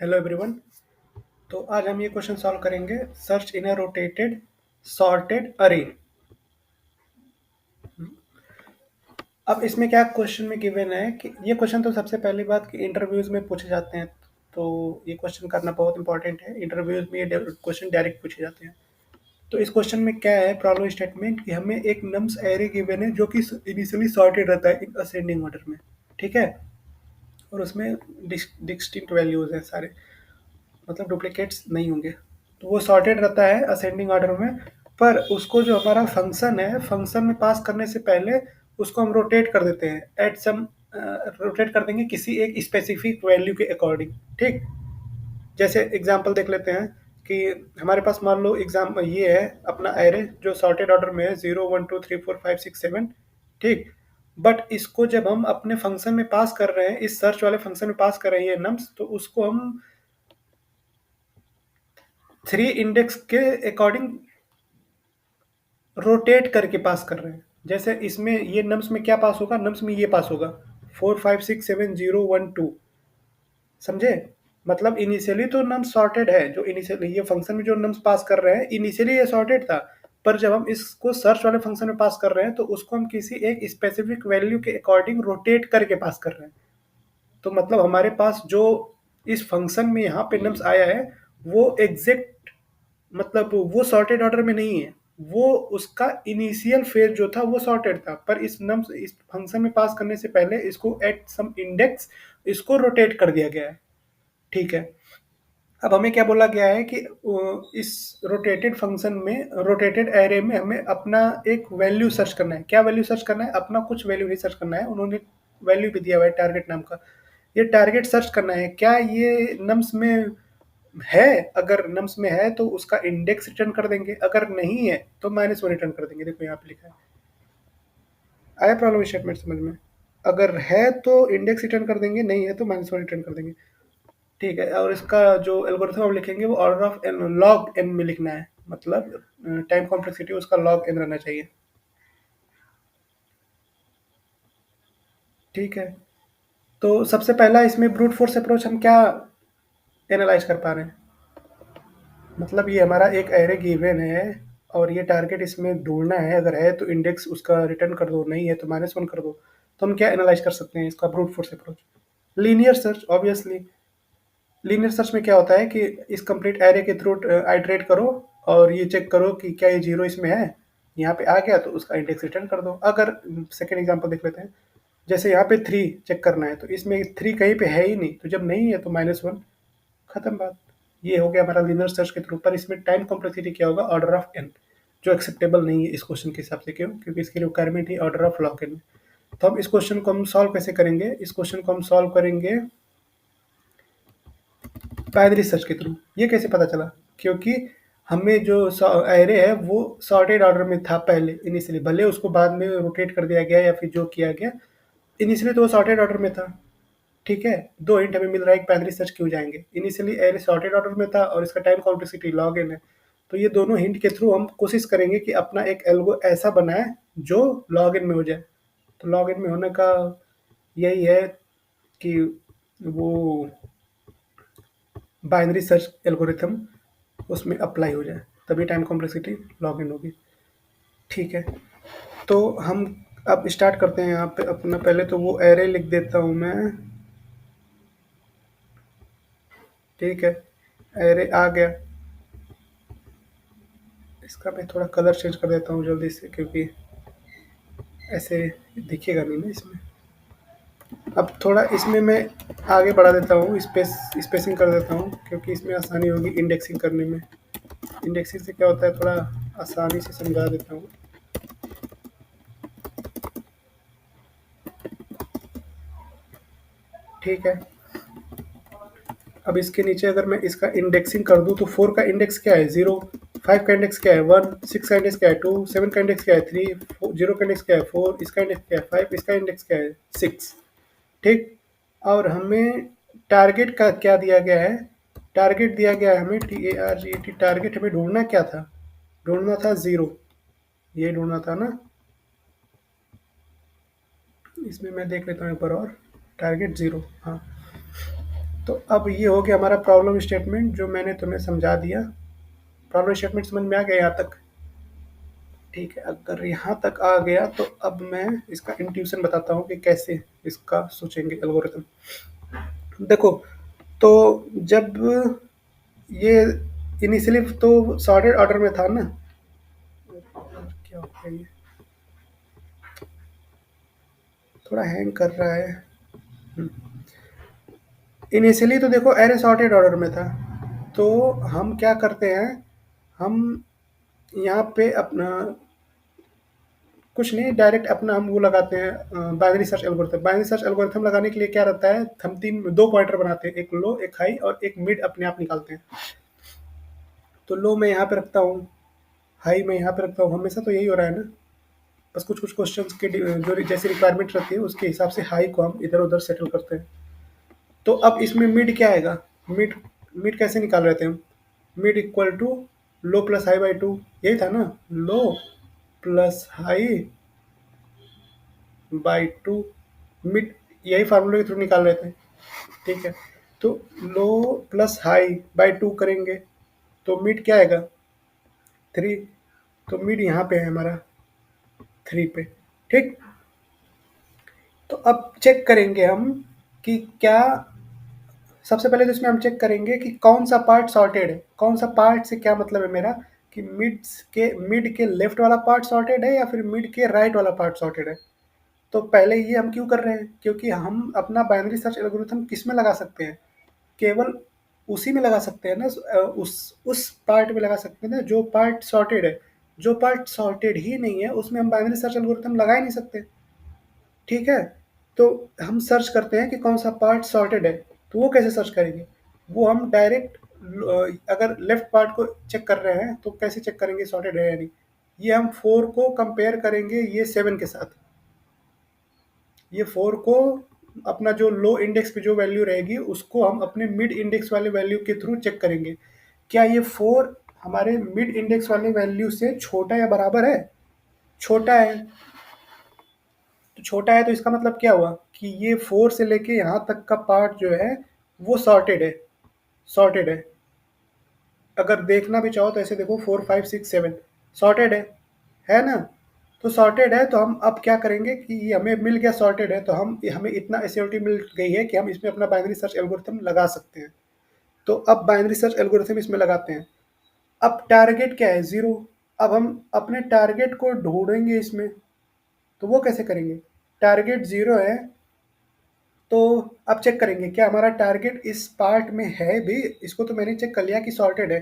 Hello everyone. तो आज हम ये क्वेश्चन सॉल्व करेंगे। Search in a rotated sorted अरे। अब इसमें क्या क्वेश्चन में गिवन है कि ये क्वेश्चन तो सबसे पहली बात कि इंटरव्यूज में पूछे जाते हैं। तो ये क्वेश्चन करना बहुत इंपॉर्टेंट है। इंटरव्यूज में ये क्वेश्चन डायरेक्ट पूछे जाते हैं। तो इस क्वेश्चन में क्या है, प्रॉब्लम स्टेटमेंट कि हमें एक नम्स एरे गिवन है जो कि इनिशियली सॉर्टेड रहता है इन असेंडिंग ऑर्डर में। ठीक है। और उसमें डिस्टिंक्ट वैल्यूज हैं सारे, मतलब डुप्लीकेट्स नहीं होंगे। तो वो सॉर्टेड रहता है असेंडिंग ऑर्डर में। पर उसको जो हमारा फंक्शन है, फंक्शन में पास करने से पहले उसको हम रोटेट कर देते हैं एट सम, रोटेट कर देंगे किसी एक स्पेसिफिक वैल्यू के अकॉर्डिंग। ठीक। जैसे एग्जांपल देख लेते हैं कि हमारे पास मान लो एग्जाम ये है अपना एरे जो सॉर्टेड ऑर्डर में है 0 1 2 3 4 5 6 7। ठीक। बट इसको जब हम अपने फंक्शन में पास कर रहे हैं, इस सर्च वाले फंक्शन में पास कर रहे हैं ये नम्स, तो उसको हम 3 इंडेक्स के अकॉर्डिंग रोटेट करके पास कर रहे हैं। जैसे इसमें ये नम्स में क्या पास होगा, नम्स में ये पास होगा 4 5 6 7 0 1 2। समझे? मतलब इनिशियली तो नम्स सॉर्टेड है, जो इनिशियली ये फंक्शन में जो नम्स पास कर रहे हैं इनिशियली ये सॉर्टेड था। पर जब हम इसको सर्च वाले फंक्शन में पास कर रहे हैं तो उसको हम किसी एक स्पेसिफिक वैल्यू के अकॉर्डिंग रोटेट करके पास कर रहे हैं। तो मतलब हमारे पास जो इस फंक्शन में यहाँ पे नम्स आया है वो एग्जैक्ट, मतलब वो सॉर्टेड ऑर्डर में नहीं है। वो उसका इनिशियल फेज जो था वो सॉर्टेड था, पर इस नम्स इस फंक्शन में पास करने से पहले इसको एट सम इंडेक्स इसको रोटेट कर दिया गया है। ठीक है। अब हमें क्या बोला गया है कि इस रोटेटेड फंक्शन में, रोटेटेड एरे में हमें अपना एक वैल्यू सर्च करना है। क्या वैल्यू सर्च करना है? अपना कुछ वैल्यू नहीं सर्च करना है, उन्होंने वैल्यू भी दिया हुआ है टारगेट नाम का। ये टारगेट सर्च करना है क्या ये नम्स में है। अगर नम्स में है तो उसका इंडेक्स रिटर्न कर देंगे, अगर नहीं है तो -1 रिटर्न कर देंगे। देखो यहाँ पे लिखा है। आया प्रॉब्लम स्टेटमेंट समझ में? अगर है तो इंडेक्स रिटर्न कर देंगे, नहीं है तो -1 रिटर्न कर देंगे। ठीक है। और इसका जो एल्गोरिथम आप लिखेंगे वो order of N, log N में लिखना है। मतलब टाइम कॉम्प्लेक्सिटी उसका लॉग एन रहना चाहिए। ठीक है। तो सबसे पहला इसमें ब्रूट फोर्स अप्रोच हम क्या एनालाइज कर पा रहे हैं, मतलब ये हमारा एक एरे गिवन है और ये टारगेट इसमें ढूंढना है। अगर है तो इंडेक्स उसका रिटर्न कर दो, नहीं है तो -1 कर दो। तो हम क्या एनालाइज कर सकते हैं इसका brute force approach? Linear search obviously. Linear search में क्या होता है कि इस कंप्लीट एरे के थ्रू आइटरेट करो और ये चेक करो कि क्या ये जीरो इसमें है। यहाँ पे आ गया तो उसका इंडेक्स रिटर्न कर दो। अगर सेकेंड एग्जांपल देख लेते हैं। जैसे यहाँ पे 3 चेक करना है तो इसमें 3 कहीं पे है ही नहीं, तो जब नहीं है तो -1, खत्म बात। ये हो गया हमारा लीनियर सर्च के थ्रू। पर इसमें टाइम कॉम्प्लेक्सिटी क्या होगा, ऑर्डर ऑफ एन, जो एक्सेप्टेबल नहीं है इस क्वेश्चन के हिसाब से। क्यों? क्योंकि इसकी रिक्वायरमेंट ही ऑर्डर ऑफ लॉग एन। तो हम इस क्वेश्चन को हम सॉल्व कैसे करेंगे? इस क्वेश्चन को हम सॉल्व करेंगे बाइनरी सर्च के थ्रू। ये कैसे पता चला? क्योंकि हमें जो एरे है वो सॉर्टेड ऑर्डर में था पहले इनिशियली, भले उसको बाद में रोटेट कर दिया गया या फिर जो किया गया, इनिशियली तो वो सॉर्टेड ऑर्डर में था। ठीक है। 2 हिंट हमें मिल रहा है कि बाइनरी सर्च क्यों जाएंगे। इनिशियली एरे सॉर्टेड ऑर्डर में था और इसका टाइम कॉम्प्लेक्सिटी लॉग एन है। तो ये दोनों हिंट के थ्रू हम कोशिश करेंगे कि अपना एक एल्गो ऐसा बनाए जो लॉग इन में हो जाए। तो लॉग इन में होने का यही है कि वो बाइनरी सर्च एल्गोरिथम उसमें अप्लाई हो जाए, तभी टाइम कॉम्प्लेक्सिटी लॉग इन होगी। ठीक है। तो हम अब स्टार्ट करते हैं यहाँ पे अपना। पहले तो वो एरे लिख देता हूँ मैं। ठीक है। एरे आ गया। इसका मैं थोड़ा कलर चेंज कर देता हूँ जल्दी से, क्योंकि ऐसे दिखेगा नहीं ना इसमें। अब थोड़ा इसमें मैं आगे बढ़ा देता हूँ, स्पेसिंग कर देता हूँ, क्योंकि इसमें आसानी होगी इंडेक्सिंग करने में। इंडेक्सिंग से क्या होता है, थोड़ा आसानी से समझा देता हूँ। ठीक है। अब इसके नीचे अगर मैं इसका इंडेक्सिंग कर दूँ तो 4 का इंडेक्स क्या है 0, 5 का इंडेक्स क्या है 1, 6 का इंडेक्स क्या है 2, 7 का इंडेक्स क्या है 3, 0 का इंडेक्स क्या है 4, इसका इंडेक्स क्या है 5, इसका इंडेक्स क्या है 6। ठीक। और हमें टारगेट का क्या दिया गया है? टारगेट दिया गया है हमें TARGET। टारगेट हमें ढूंढना क्या था? ढूंढना था 0। ये ढूंढना था ना। इसमें मैं देख लेता हूँ एक बार और। टारगेट 0, हाँ। तो अब ये हो गया हमारा प्रॉब्लम स्टेटमेंट जो मैंने तुम्हें समझा दिया। प्रॉब्लम स्टेटमेंट समझ में आ गया यहाँ तक? ठीक है, अगर यहाँ तक आ गया तो अब मैं इसका इंट्यूशन बताता हूँ कि कैसे इसका सोचेंगे एल्गोरिथम। देखो, तो जब ये इनिशियली तो सॉर्टेड ऑर्डर में था ना, क्या हो गया ये, थोड़ा हैंग कर रहा है। इनिशियली तो देखो एरे सॉर्टेड ऑर्डर में था, तो हम क्या करते हैं, हम यहाँ पे अपना कुछ नहीं, डायरेक्ट अपना हम वो लगाते हैं binary search algorithm. Binary search algorithm लगाने के लिए क्या रहता है, हम दो पॉइंटर बनाते हैं, एक लो एक हाई और एक मिड अपने आप निकालते हैं। तो लो मैं यहाँ पे रखता हूँ, हाई मैं यहाँ पे रखता हूँ, हमेशा तो यही हो रहा है ना। बस कुछ कुछ क्वेश्चंस के जो जैसी रिक्वायरमेंट रहती है उसके हिसाब से हाई को हम इधर उधर सेटल करते हैं। तो अब इसमें मिड क्या आएगा, मिड मिड कैसे निकाल रहे थे हम, mid equal to low plus high by two, यही था ना, low plus high by two, mid यही फार्मूले के थ्रू निकाल रहे थे। ठीक है, तो लो प्लस हाई बाई टू करेंगे तो मिड क्या आएगा, थ्री। तो मिड यहाँ पे है हमारा थ्री पे। ठीक, तो अब चेक करेंगे हम कि क्या, सबसे पहले तो इसमें हम चेक करेंगे कि कौन सा पार्ट सॉर्टेड है। कौन सा पार्ट से क्या मतलब है मेरा, कि मिड के लेफ्ट वाला पार्ट सॉर्टेड है या फिर मिड के राइट वाला पार्ट सॉर्टेड है। तो पहले ये हम क्यों कर रहे हैं, क्योंकि हम अपना बाइनरी सर्च एल्गोरिथम किस में लगा सकते हैं, केवल उसी में लगा सकते हैं ना, उस पार्ट में लगा सकते हैं ना जो पार्ट सॉर्टेड है। जो पार्ट सॉर्टेड ही नहीं है उसमें हम बाइनरी सर्च एल्गोरिथम लगा ही नहीं सकते। ठीक है, तो हम सर्च करते हैं कि कौन सा पार्ट सॉर्टेड है। तो वो कैसे सर्च करेंगे, वो हम डायरेक्ट अगर लेफ्ट पार्ट को चेक कर रहे हैं तो कैसे चेक करेंगे सॉर्टेड है या नहीं। ये हम फोर को कंपेयर करेंगे ये सेवन के साथ। ये फोर को अपना जो लो इंडेक्स पे जो वैल्यू रहेगी उसको हम अपने मिड इंडेक्स वाले वैल्यू के थ्रू चेक करेंगे, क्या ये फोर हमारे मिड इंडेक्स वाले वैल्यू से छोटा या बराबर है। छोटा है, तो छोटा है तो इसका मतलब क्या हुआ कि ये फोर से लेके यहाँ तक का पार्ट जो है वो सॉर्टेड है। सॉर्टेड है, अगर देखना भी चाहो तो ऐसे देखो, four five six seven sorted है ना। तो सॉर्टेड है तो हम अब क्या करेंगे कि ये हमें मिल गया सॉर्टेड है, तो हम हमें इतना एश्योरिटी मिल गई है कि हम इसमें अपना बाइनरी सर्च एल्गोरिथम लगा सकते हैं। तो अब बाइनरी सर्च एल्गोरिथम इसमें लगाते हैं। अब टारगेट क्या है, जीरो। अब हम अपने टारगेट को ढूंढेंगे इसमें, तो वो कैसे करेंगे, टारगेट जीरो है, तो अब चेक करेंगे क्या हमारा टारगेट इस पार्ट में है भी। इसको तो मैंने चेक कर लिया कि सॉर्टेड है,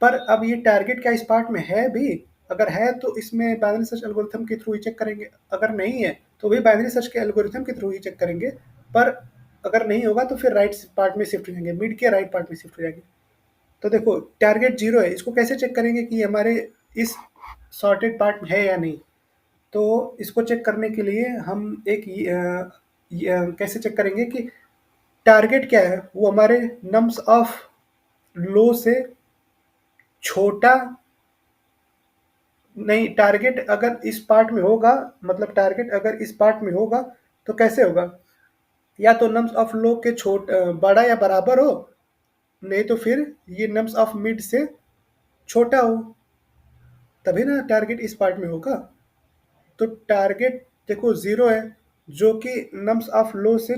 पर अब ये टारगेट क्या इस पार्ट में है भी। अगर है तो इसमें बाइनरी सर्च एल्गोरिथम के थ्रू ही चेक करेंगे, अगर नहीं है तो भी बाइनरी सर्च के एल्गोरिथम के थ्रू ही चेक करेंगे। पर अगर नहीं होगा तो फिर राइट पार्ट में शिफ्ट हो जाएंगे, मिड के राइट पार्ट में शिफ्ट हो जाएंगे। तो देखो टारगेट जीरो है, इसको कैसे चेक करेंगे कि हमारे इस सॉर्टेड पार्ट में है या नहीं। तो इसको चेक करने के लिए हम एक कैसे चेक करेंगे कि टारगेट क्या है, वो हमारे नम्स ऑफ लो से छोटा। नहीं, टारगेट अगर इस पार्ट में होगा, मतलब टारगेट अगर इस पार्ट में होगा तो कैसे होगा, या तो नम्स ऑफ लो के बड़ा या बराबर हो, नहीं तो फिर ये नम्स ऑफ मिड से छोटा हो, तभी ना टारगेट इस पार्ट में होगा। तो टारगेट देखो जीरो है, जो कि नम्स ऑफ लो से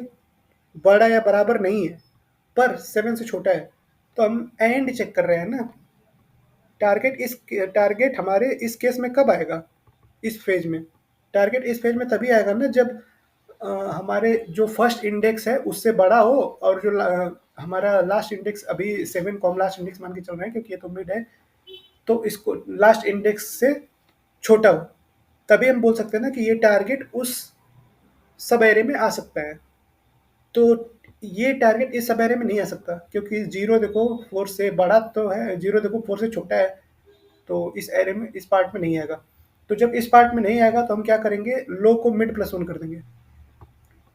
बड़ा या बराबर नहीं है, पर सेवन से छोटा है। तो हम एंड चेक कर रहे हैं ना, टारगेट हमारे इस केस में कब आएगा, इस फेज में। टारगेट इस फेज में तभी आएगा ना जब हमारे जो फर्स्ट इंडेक्स है उससे बड़ा हो, और जो हमारा लास्ट इंडेक्स अभी सेवन को हम लास्ट इंडेक्स मान के चल रहे हैं क्योंकि ये तो मिड है, तो इसको लास्ट इंडेक्स से छोटा हो, तभी हम बोल सकते हैं ना कि ये टारगेट उस सब एरे में आ सकता है। तो ये टारगेट इस सब एरे में नहीं आ सकता क्योंकि जीरो देखो फोर से बड़ा तो है, जीरो देखो फोर से छोटा है, तो इस एरे में इस पार्ट में नहीं आएगा। तो जब इस पार्ट में नहीं आएगा तो हम क्या करेंगे, लो को मिड प्लस वन कर देंगे।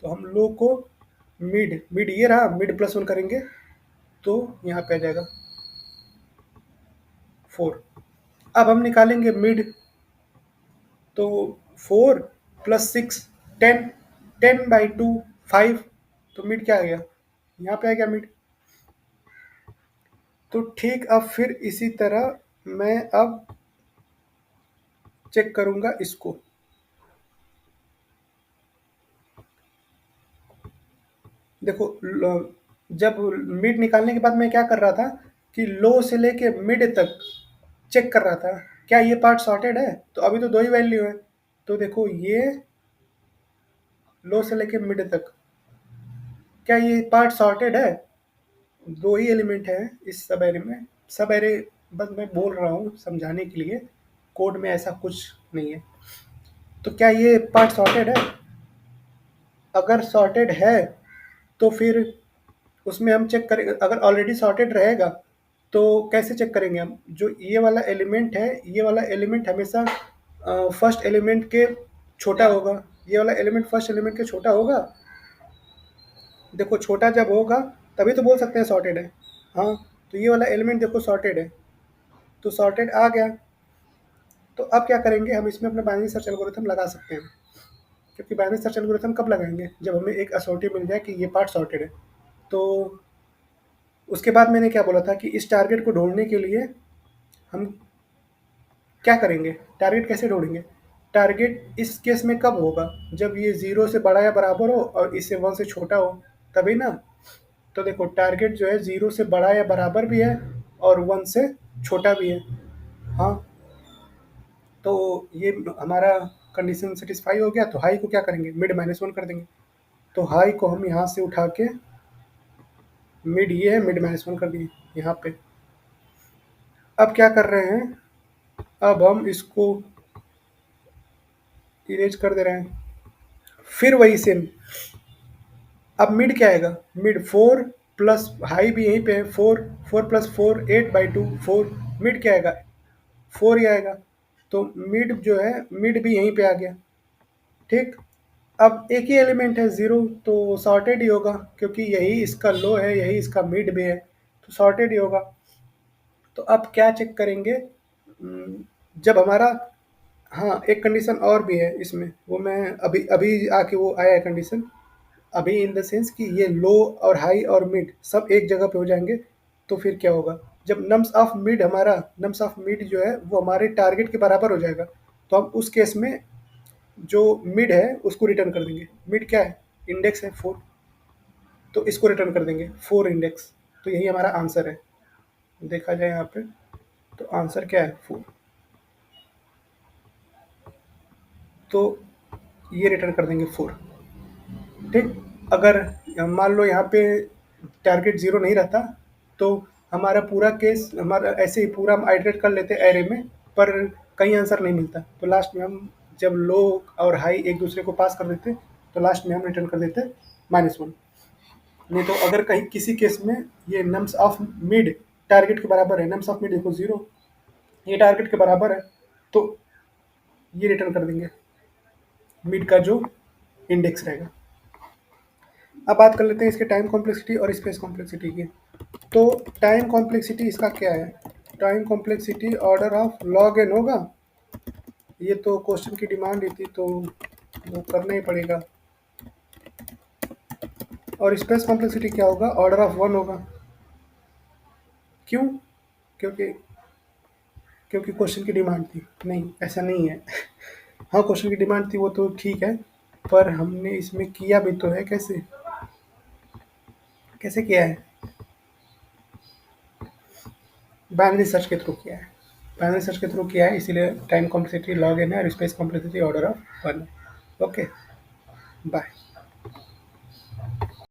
तो हम लो को मिड मिड ये रहा, मिड प्लस वन करेंगे तो यहाँ पे आ जाएगा फोर। अब हम निकालेंगे मिड, तो four plus six ten, ten by two five, तो मिड क्या आ गया, यहाँ पे आ गया मिड। तो ठीक, अब फिर इसी तरह मैं अब चेक करूँगा इसको। देखो जब मिड निकालने के बाद मैं क्या कर रहा था कि लो से लेके मिड तक चेक कर रहा था, क्या ये पार्ट सॉर्टेड है? तो अभी तो दो ही वैल्यू है। तो देखो ये लो से लेके मिड तक, क्या ये पार्ट सॉर्टेड है? दो ही एलिमेंट है इस सब एरे में। सब एरे बस मैं बोल रहा हूँ समझाने के लिए, कोड में ऐसा कुछ नहीं है। तो क्या ये पार्ट सॉर्टेड है? अगर सॉर्टेड है तो फिर उसमें हम चेक करेंगे। अगर ऑलरेडी सॉर्टेड रहेगा तो कैसे चेक करेंगे हम? जो ये वाला एलिमेंट है, ये वाला एलिमेंट हमेशा फर्स्ट एलिमेंट के छोटा होगा। ये वाला एलिमेंट फर्स्ट एलिमेंट के छोटा होगा। देखो छोटा जब होगा तभी तो बोल सकते हैं सॉर्टेड है। हाँ, तो ये वाला एलिमेंट देखो सॉर्टेड है, तो सॉर्टेड आ गया। तो अब क्या करेंगे, हम इसमें अपना बाइनरी सर्च एल्गोरिथम लगा सकते हैं। क्योंकि बाइनरी सर्च एल्गोरिथम कब लगाएंगे? जब हमें एक असोर्टी मिल जाए कि ये पार्ट सॉर्टेड है। तो उसके बाद मैंने क्या बोला था कि इस टारगेट को ढूंढने के लिए हम क्या करेंगे, टारगेट कैसे ढूंढेंगे? टारगेट इस केस में कब होगा? जब ये ज़ीरो से बड़ा या बराबर हो और इससे वन से छोटा हो, तभी ना। तो देखो टारगेट जो है ज़ीरो से बड़ा या बराबर भी है और वन से छोटा भी है। हाँ, तो ये हमारा कंडीशन सेटिस्फाई हो गया। तो हाई को क्या करेंगे, मिड माइनस वन कर देंगे। तो हाई को हम यहाँ से उठा के, मिड ये है, मिड माइनस वन कर दिए यहाँ पे। अब क्या कर रहे हैं, अब हम इसको इरेज कर दे रहे हैं। फिर वही सेम, अब मिड क्या आएगा? मिड फोर प्लस हाई भी यहीं पे है, four, four plus four, 8/2, four. Mid क्या आएगा? फोर ही आएगा। तो मिड जो है, मिड भी यहीं पे आ गया। ठीक, अब एक ही एलिमेंट है ज़ीरो, तो सॉर्टेड ही होगा क्योंकि यही इसका लो है, यही इसका मिड भी है, तो सॉर्टेड ही होगा। तो अब क्या चेक करेंगे, जब हमारा, हाँ एक कंडीशन और भी है इसमें, वो मैं अभी अभी आके वो आया है कंडीशन। अभी इन द सेंस कि ये लो और हाई और मिड सब एक जगह पे हो जाएंगे। तो फिर क्या होगा, जब नम्स ऑफ मिड, हमारा नम्स ऑफ मिड जो है वो हमारे टारगेट के बराबर हो जाएगा, तो हम उस केस में जो मिड है उसको रिटर्न कर देंगे। मिड क्या है? इंडेक्स है फोर, तो इसको रिटर्न कर देंगे फोर इंडेक्स। तो यही हमारा आंसर है। देखा जाए यहाँ पे, तो आंसर क्या है? फोर। तो ये रिटर्न कर देंगे फोर। ठीक, अगर मान लो यहाँ पे टारगेट ज़ीरो नहीं रहता तो हमारा पूरा केस, हमारा ऐसे ही पूरा हम आइटरेट कर लेते एरे में, पर कहीं आंसर नहीं मिलता। तो लास्ट में हम जब लो और हाई एक दूसरे को पास कर देते तो लास्ट में हम रिटर्न कर देते -1। नहीं तो अगर कहीं किसी केस में ये नम्स ऑफ मिड टारगेट के बराबर है, नम्स ऑफ मिड देखो ज़ीरो, ये टारगेट के बराबर है, तो ये रिटर्न कर देंगे मिड का जो इंडेक्स रहेगा। अब बात कर लेते हैं इसके टाइम कॉम्प्लेक्सिटी और स्पेस कॉम्प्लेक्सिटी की। तो टाइम कॉम्प्लेक्सिटी इसका क्या है? Time complexity order of log N होगा। ये तो क्वेश्चन की डिमांड ही थी तो वो करना ही पड़ेगा। और स्पेस कॉम्प्लेक्सिटी क्या होगा? ऑर्डर ऑफ वन होगा। क्यों? क्योंकि क्योंकि क्वेश्चन की डिमांड थी। नहीं, ऐसा नहीं है। हाँ, क्वेश्चन की डिमांड थी वो तो ठीक है, पर हमने इसमें किया भी तो है। कैसे कैसे किया है? बाइनरी सर्च के थ्रू किया है। बाइनरी सर्च के थ्रू किया है, इसीलिए टाइम कॉम्प्लेक्सिटी लॉग एन है और space complexity order of one है। Okay, bye.